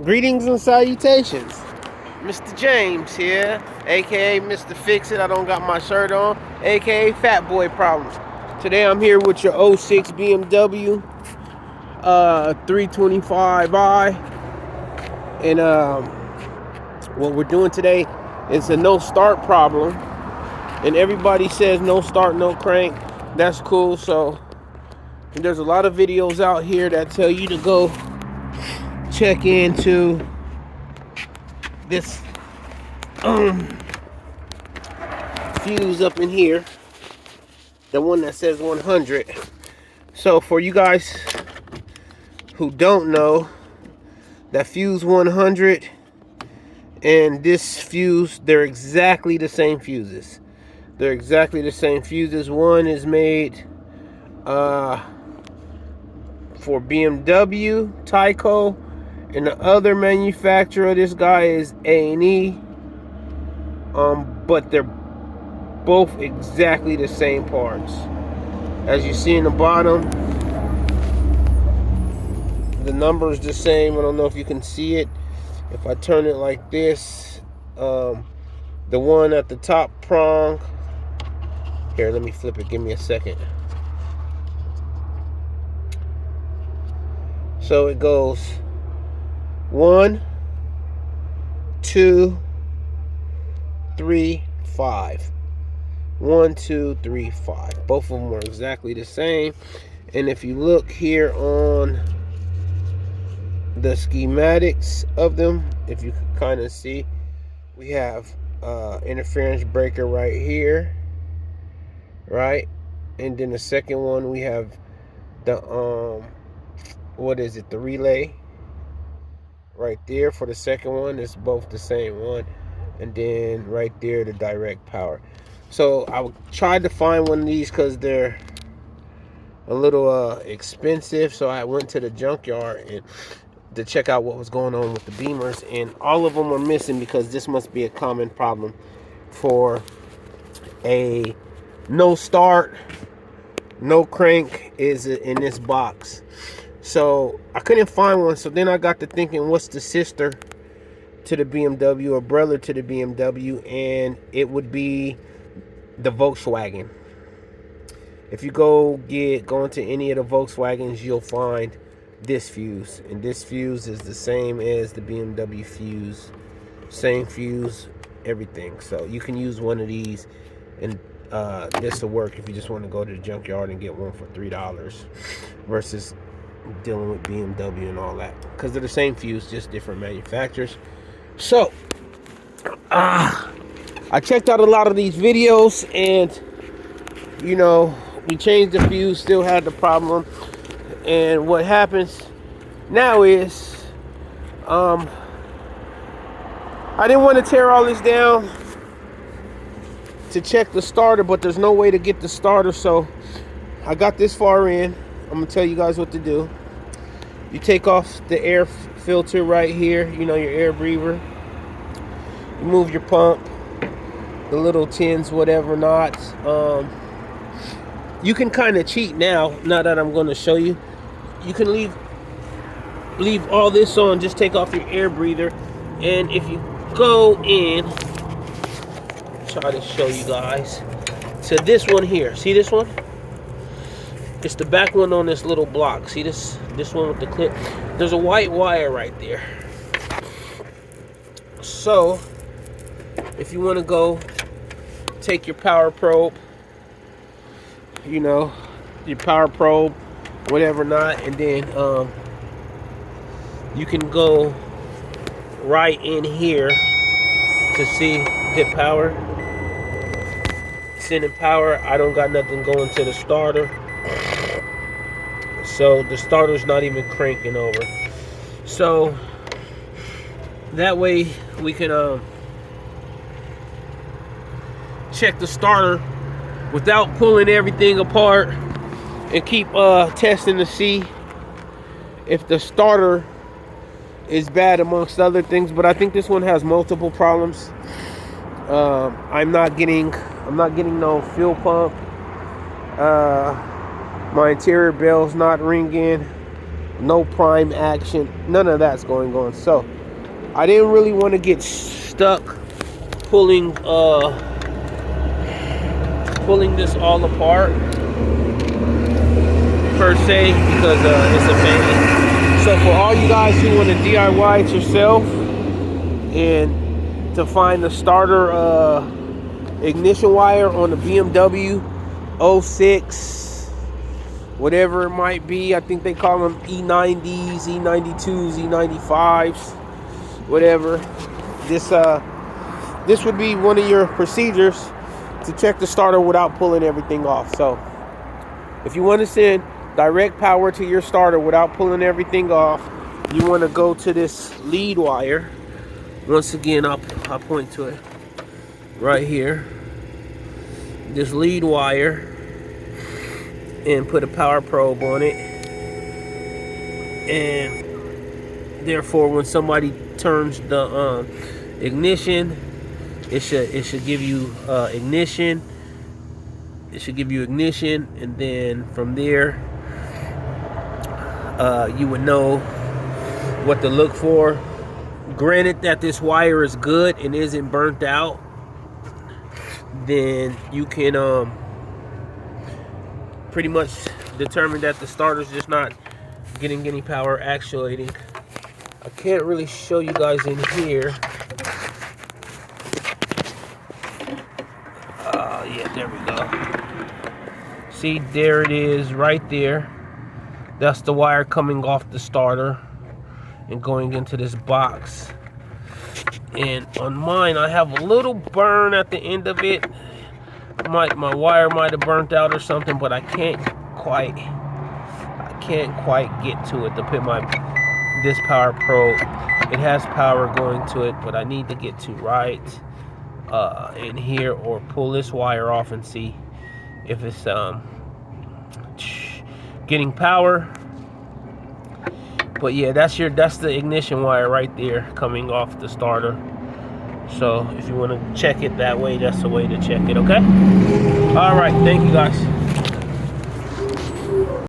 Greetings and salutations. Mr. James here, aka Mr. Fix It. I don't got my shirt on, aka Fat Boy Problems. Today I'm here with your '06 BMW 325i, and what we're doing today is a no start problem. And everybody says no start, no crank. That's cool. So there's a lot of videos out here that tell you to go check into this fuse up in here, the one that says 100. So for you guys who don't know, that fuse 100 and this fuse, they're exactly the same fuses. They're exactly the same fuses. One is made for BMW, Tyco, and the other manufacturer, this guy is A&E. But they're both exactly the same parts. As you see in the bottom, the number is the same. I don't know if you can see it. If I turn it like this, the one at the top prong, here, let me flip it, give me a second. So it goes 1, 2, 3, 5. 1, 2, 3, 5. Both of them are exactly the same. And if you look here on the schematics of them, if you can kind of see, we have interference breaker right here, right? And then the second one, we have the what is it, the relay right there for the second one. It's both the same one. And then right there, the direct power. So I tried to find one of these because they're a little expensive. So I went to the junkyard and to check out what was going on with the Beamers, and all of them are missing because this must be a common problem for a no start, no crank is in this box. So I couldn't find one. So then I got to thinking, what's the sister to the BMW or brother to the BMW? And it would be the Volkswagen. If you go into any of the Volkswagens, you'll find this fuse, and this fuse is the same as the BMW fuse, same fuse, everything. So you can use one of these, and this will work if you just want to go to the junkyard and get one for $3 versus dealing with BMW and all that, because they're the same fuse, just different manufacturers. So I checked out a lot of these videos, and you know, we changed the fuse, still had the problem. And what happens now is I didn't want to tear all this down to check the starter, but there's no way to get the starter. So I got this far in. I'm gonna tell you guys what to do. You take off the air filter right here, you know, your air breather. You move your pump, the little tins, whatever not. You can kind of cheat now that I'm going to show you. You can leave all this on, just take off your air breather, and if you go in, try to show you guys to this one here. See this one? It's the back one on this little block. See this one with the clip? There's a white wire right there. So if you want to go take your power probe, you know, your power probe, whatever not, and then you can go right in here to see hit power, sending power. I don't got nothing going to the starter, so the starter's not even cranking over. So that way we can check the starter without pulling everything apart, and keep testing to see if the starter is bad, amongst other things. But I think this one has multiple problems. I'm not getting no fuel pump. My interior bell's not ringing. no prime action, none of that's going on. So I didn't really want to get stuck pulling this all apart per se, because it's a pain. So for all you guys who want to DIY it yourself and to find the starter ignition wire on the BMW 06, whatever it might be, I think they call them E90s, E92s, E95s, whatever. This would be one of your procedures to check the starter without pulling everything off. So if you want to send direct power to your starter without pulling everything off, you want to go to this lead wire. Once again, I'll point to it right here. This lead wire, and put a power probe on it, and therefore when somebody turns the ignition, it should give you ignition. It should give you ignition, and then from there you would know what to look for. Granted that this wire is good and isn't burnt out, then you can pretty much determine that the starter's just not getting any power actuating. I can't really show you guys in here. Yeah, there we go. See, there it is right there. That's the wire coming off the starter and going into this box. And on mine, I have a little burn at the end of it. My wire might have burnt out or something, but I can't quite get to it to put this power probe. It has power going to it, but I need to get to right in here, or pull this wire off and see if it's getting power. But yeah, that's the ignition wire right there coming off the starter. So if you want to check it that way, that's the way to check it, okay? All right, thank you guys.